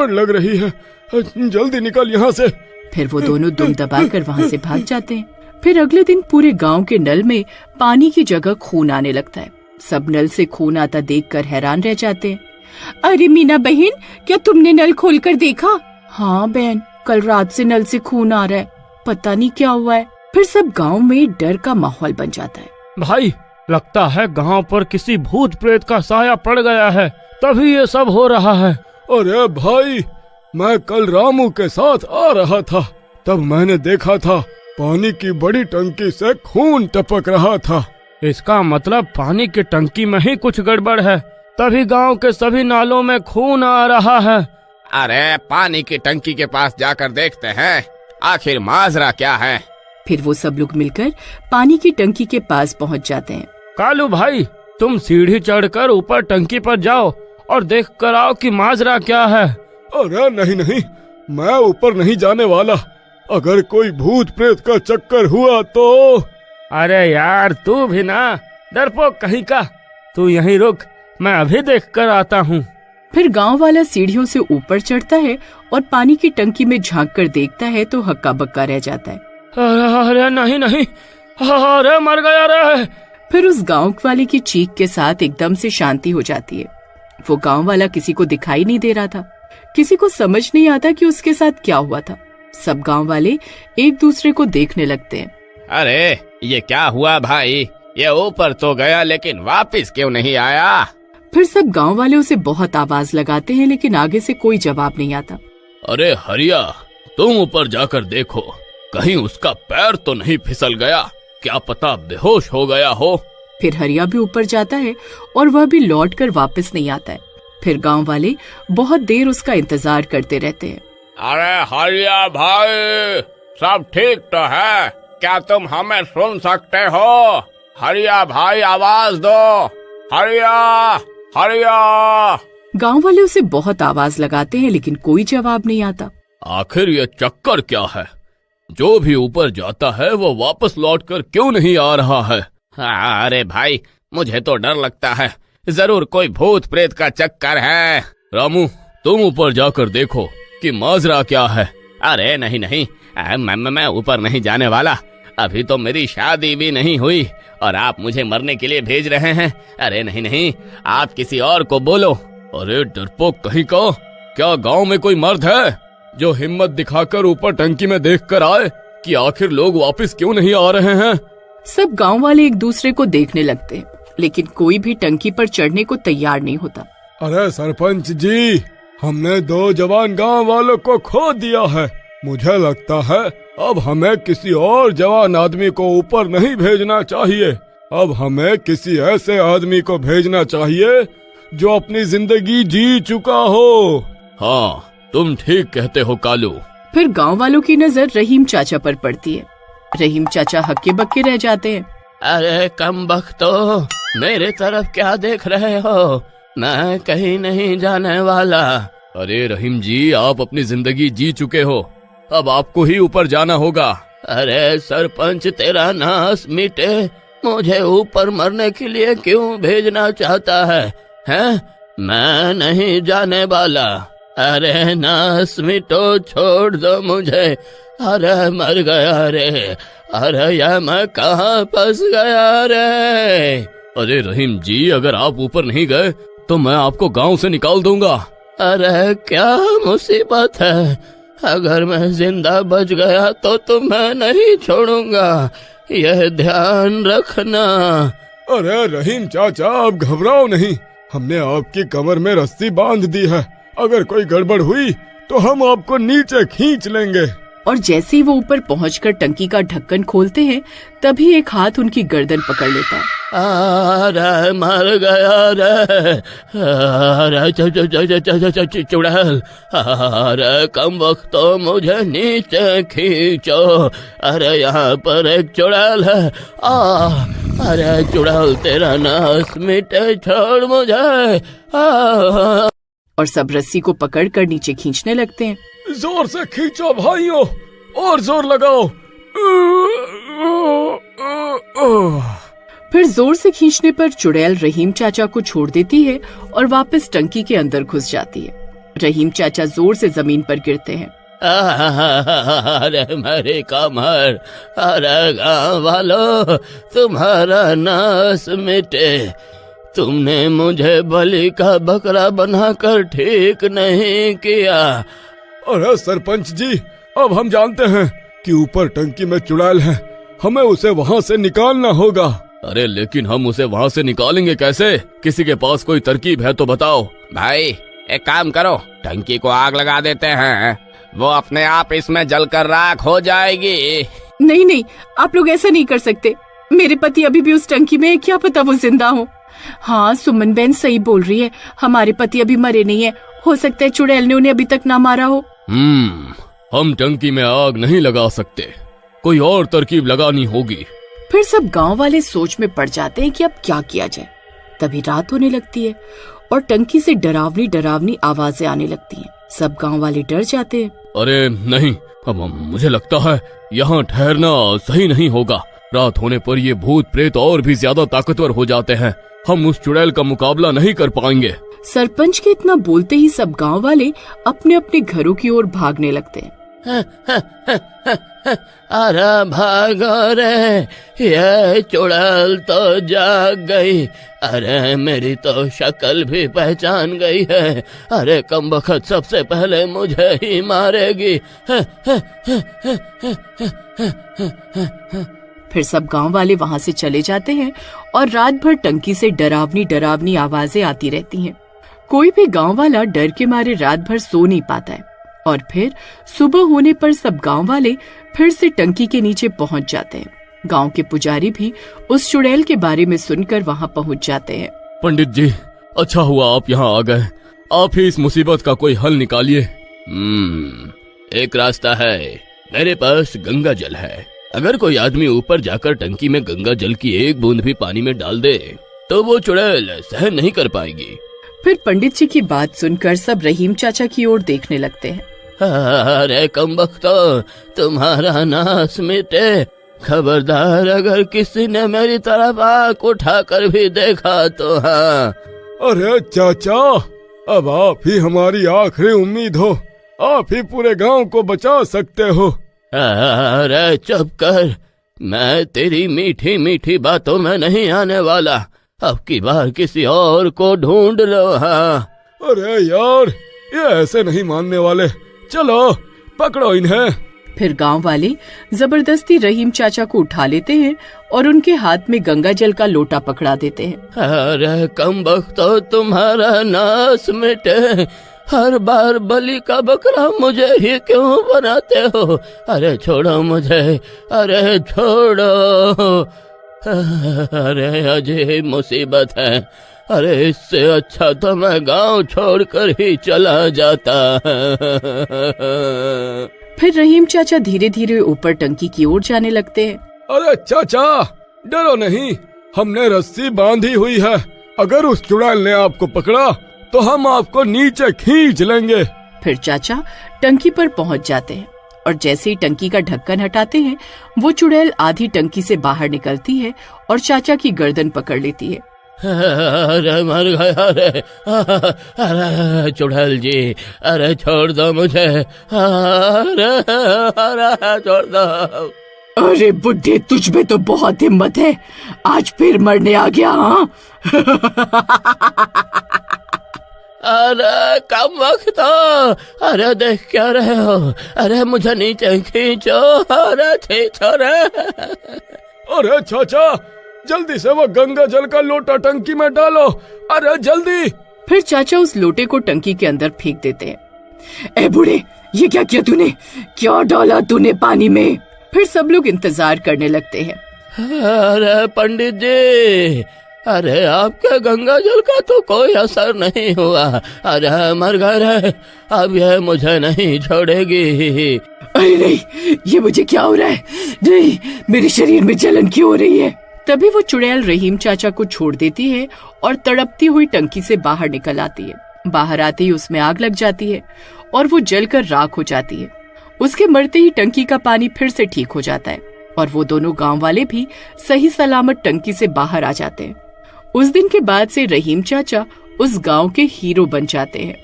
ठंड लग रही है, जल्दी निकल यहाँ से। फिर वो दोनों दुम दबाकर वहाँ से भाग जाते हैं। फिर अगले दिन पूरे गांव के नल में पानी की जगह खून आने लगता है। सब नल से खून आता देखकर हैरान रह जाते हैं। अरे मीना बहन, क्या तुमने नल खोलकर देखा? हाँ बहन, कल रात से नल से खून आ रहा है, पता नहीं क्या हुआ है। फिर सब गांव में डर का माहौल बन जाता है। भाई, लगता है गांव पर किसी भूत प्रेत का साया पड़ गया है, तभी ये सब हो रहा है। अरे भाई, मैं कल रामू के साथ आ रहा था, तब मैंने देखा था पानी की बड़ी टंकी से खून टपक रहा था। इसका मतलब पानी की टंकी में ही कुछ गड़बड़ है, तभी गांव के सभी नालों में खून आ रहा है। अरे पानी की टंकी के पास जाकर देखते हैं, आखिर माजरा क्या है। फिर वो सब लोग मिलकर पानी की टंकी के पास पहुंच जाते हैं। कालू भाई, तुम सीढ़ी चढ़कर ऊपर टंकी पर जाओ और देख कर आओ कि माजरा क्या है। अरे नहीं नहीं, मैं ऊपर नहीं जाने वाला, अगर कोई भूत प्रेत का चक्कर हुआ तो। अरे यार, तू भी ना डरपोक कहीं का, तू यहीं रुक, मैं अभी देख कर आता हूँ। फिर गांव वाला सीढ़ियों से ऊपर चढ़ता है और पानी की टंकी में झांक कर देखता है तो हक्का बक्का रह जाता है। अरे नहीं नहीं, अरे मर गया रे। फिर उस गांव वाले की चीख के साथ एकदम से शांति हो जाती है। वो गांव वाला किसी को दिखाई नहीं दे रहा था। किसी को समझ नहीं आता कि उसके साथ क्या हुआ था। सब गांव वाले एक दूसरे को देखने लगते हैं। अरे ये क्या हुआ भाई, ये ऊपर तो गया लेकिन वापस क्यों नहीं आया? फिर सब गांव वाले उसे बहुत आवाज लगाते हैं लेकिन आगे से कोई जवाब नहीं आता। अरे हरिया, तुम ऊपर जाकर देखो, कहीं उसका पैर तो नहीं फिसल गया, क्या पता बेहोश हो गया हो। फिर हरिया भी ऊपर जाता है और वह भी लौटकर वापस नहीं आता है। फिर गांव वाले बहुत देर उसका इंतजार करते रहते हैं। अरे हरिया भाई, सब ठीक तो है? क्या तुम हमें सुन सकते हो? हरिया भाई, आवाज दो, हरिया हरिया। गांव वाले उसे बहुत आवाज लगाते हैं लेकिन कोई जवाब नहीं आता। आखिर ये चक्कर क्या है? जो भी ऊपर जाता है वो वापस लौटकर क्यों नहीं आ रहा है? अरे भाई, मुझे तो डर लगता है, जरूर कोई भूत प्रेत का चक्कर है। रामू, तुम ऊपर जाकर देखो कि माजरा क्या है। अरे नहीं नहीं, मैं ऊपर नहीं जाने वाला, अभी तो मेरी शादी भी नहीं हुई और आप मुझे मरने के लिए भेज रहे हैं। अरे नहीं नहीं, आप किसी और को बोलो। अरे डरपोक कहीं का, क्या गांव में कोई मर्द है जो हिम्मत दिखाकर ऊपर टंकी में देखकर आए कि आखिर लोग वापस क्यों नहीं आ रहे हैं? सब गांव वाले एक दूसरे को देखने लगते हैं लेकिन कोई भी टंकी पर चढ़ने को तैयार नहीं होता। अरे सरपंच जी, हमने 2 जवान गांव वालों को खो दिया है। मुझे लगता है अब हमें किसी और जवान आदमी को ऊपर नहीं भेजना चाहिए। अब हमें किसी ऐसे आदमी को भेजना चाहिए जो अपनी जिंदगी जी चुका हो। हाँ, तुम ठीक कहते हो कालू। फिर गांव वालों की नजर रहीम चाचा पर पड़ती है। रहीम चाचा हक्के बक्के रह जाते हैं। अरे कमबख्तो, मेरे तरफ क्या देख रहे हो? मैं कहीं नहीं जाने वाला। अरे रहीम जी, आप अपनी जिंदगी जी चुके हो, अब आपको ही ऊपर जाना होगा। अरे सरपंच, तेरा नाश मिटे, मुझे ऊपर मरने के लिए क्यों भेजना चाहता है? हैं? मैं नहीं जाने वाला। अरे नाश मिटो, छोड़ दो मुझे। अरे मर गया रे, अरे या मैं कहाँ फंस गया रे। अरे रहीम जी, अगर आप ऊपर नहीं गए तो मैं आपको गांव से निकाल दूंगा। अरे क्या मुसीबत है, अगर मैं जिंदा बच गया तो तुम्हें नहीं छोड़ूंगा, यह ध्यान रखना। अरे रहीम चाचा, आप घबराओ नहीं, हमने आपकी कमर में रस्सी बांध दी है, अगर कोई गड़बड़ हुई तो हम आपको नीचे खींच लेंगे। और जैसे ही वो ऊपर पहुंचकर टंकी का ढक्कन खोलते हैं तभी एक हाथ उनकी गर्दन पकड़ लेता है। अरे मर गया रे, अरे चुड़ैल, अरे कम वक्त तो मुझे नीचे खींचो। अरे यहाँ पर एक चुड़ैल है। अरे चुड़ैल, तेरा नाश मिटे, छोड़ मुझे। और सब रस्सी को पकड़कर नीचे खींचने लगते हैं। जोर से खींचो भाइयों, और जोर लगाओ। फिर जोर से खींचने पर चुड़ैल रहीम चाचा को छोड़ देती है और वापस टंकी के अंदर घुस जाती है। रहीम चाचा जोर से जमीन पर गिरते हैं। अरे मेरी कमर, अरे गाँव वालों, तुम्हारा नाश मिटे। तुमने मुझे बलि का बकरा बनाकर ठीक नहीं किया। अरे सरपंच जी, अब हम जानते हैं कि ऊपर टंकी में चुड़ैल है, हमें उसे वहाँ से निकालना होगा। अरे लेकिन हम उसे वहाँ से निकालेंगे कैसे? किसी के पास कोई तरकीब है तो बताओ। भाई एक काम करो, टंकी को आग लगा देते हैं, वो अपने आप इसमें जलकर राख हो जाएगी। नहीं नहीं, आप लोग ऐसा नहीं कर सकते। मेरे पति अभी भी उस टंकी में है, क्या पता वो जिंदा हो। हाँ, सुमन बहन सही बोल रही है, हमारे पति अभी मरे नहीं है। हो सकता है चुड़ैल ने उन्हें अभी तक ना मारा हो। हम टंकी में आग नहीं लगा सकते, कोई और तरकीब लगानी होगी। फिर सब गांव वाले सोच में पड़ जाते हैं कि अब क्या किया जाए। तभी रात होने लगती है और टंकी से डरावनी डरावनी आवाजें आने लगती हैं। सब गांव वाले डर जाते हैं। अरे नहीं, अब मुझे लगता है यहाँ ठहरना सही नहीं होगा। रात होने पर ये भूत प्रेत और भी ज्यादा ताकतवर हो जाते हैं, हम उस चुड़ैल का मुकाबला नहीं कर पाएंगे। सरपंच के इतना बोलते ही सब गांव वाले अपने अपने घरों की ओर भागने लगते हैं। अरे भागो रे, ये चुड़ैल तो जाग गई। अरे मेरी तो शक्ल भी पहचान गई है। अरे कमबख्त सबसे पहले मुझे ही मारेगी। फिर सब गांव वाले वहां से चले जाते हैं और रात भर टंकी से डरावनी डरावनी आवाजें आती रहती हैं। कोई भी गांव वाला डर के मारे रात भर सो नहीं पाता है। और फिर सुबह होने पर सब गांव वाले फिर से टंकी के नीचे पहुंच जाते हैं। गांव के पुजारी भी उस चुड़ैल के बारे में सुनकर वहां पहुंच जाते हैं। पंडित जी, अच्छा हुआ आप यहाँ आ गए। आप ही इस मुसीबत का कोई हल निकालिए। एक रास्ता है, मेरे पास गंगा जल है। अगर कोई आदमी ऊपर जाकर टंकी में गंगा जल की एक बूंद भी पानी में डाल दे तो वो चुड़ैल सहन नहीं कर पाएगी। फिर पंडित जी की बात सुनकर सब रहीम चाचा की ओर देखने लगते हैं। अरे कमबख्तो, तुम्हारा नाश मिटे। खबरदार, अगर किसी ने मेरी तरफ आंख उठाकर भी देखा तो हाँ। अरे चाचा, अब आप ही हमारी आखिरी उम्मीद हो, आप ही पूरे गांव को बचा सकते हो। अरे चुप कर, मैं तेरी मीठी मीठी बातों में नहीं आने वाला। अब की बार किसी और को ढूंढ लो। हाँ। अरे यार, ये ऐसे नहीं मानने वाले, चलो पकड़ो इन्हें। फिर गांव वाले जबरदस्ती रहीम चाचा को उठा लेते हैं और उनके हाथ में गंगा जल का लोटा पकड़ा देते हैं। अरे कमबख्तो, तुम्हारा नाश मिटे। हर बार बलि का बकरा मुझे ही क्यों बनाते हो? अरे छोड़ो मुझे, अरे छोड़ो। अरे अजीब मुसीबत है। अरे इससे अच्छा तो मैं गांव छोड़कर ही चला जाता। फिर रहीम चाचा धीरे धीरे ऊपर टंकी की ओर जाने लगते हैं। अरे चाचा, डरो नहीं, हमने रस्सी बांधी हुई है। अगर उस चुड़ैल ने आपको पकड़ा तो हम आपको नीचे खींच लेंगे। फिर चाचा टंकी पर पहुंच जाते हैं और जैसे ही टंकी का ढक्कन हटाते हैं, वो चुड़ैल आधी टंकी से बाहर निकलती है और चाचा की गर्दन पकड़ लेती है। अरे मर गया। अरे चुड़ैल जी, अरे छोड़ दो मुझे। अरे छोड़ दो। अरे बुड्ढे, तुझ में तो बहुत हिम्मत है, आज फिर मरने आ गया। हाँ। अरे कम वक्त हो, अरे देख क्या रहे हो? अरे मुझे नीचे खींचो, अरे खींचो रे। अरे चाचा, जल्दी से वो गंगा जल का लोटा टंकी में डालो, अरे जल्दी। फिर चाचा उस लोटे को टंकी के अंदर फेंक देते हैं। ए बूढ़े, ये क्या किया तूने? क्या डाला तूने पानी में? फिर सब लोग इंतजार करने लगते हैं। अरे पंडित जी, अरे आपके गंगा जल का तो कोई असर नहीं हुआ। अरे मर गए, अब यह मुझे नहीं छोड़ेगी। अरे नहीं, ये मुझे क्या हो रहा है? नहीं, मेरे शरीर में जलन क्यों हो रही है? तभी वो चुड़ैल रहीम चाचा को छोड़ देती है और तड़पती हुई टंकी से बाहर निकल आती है। बाहर आते ही उसमें आग लग जाती है और वो जलकर राख हो जाती है। उसके मरते ही टंकी का पानी फिर से ठीक हो जाता है और वो दोनों गांव वाले भी सही सलामत टंकी से बाहर आ जाते हैं। उस दिन के बाद से रहीम चाचा उस गांव के हीरो बन जाते हैं।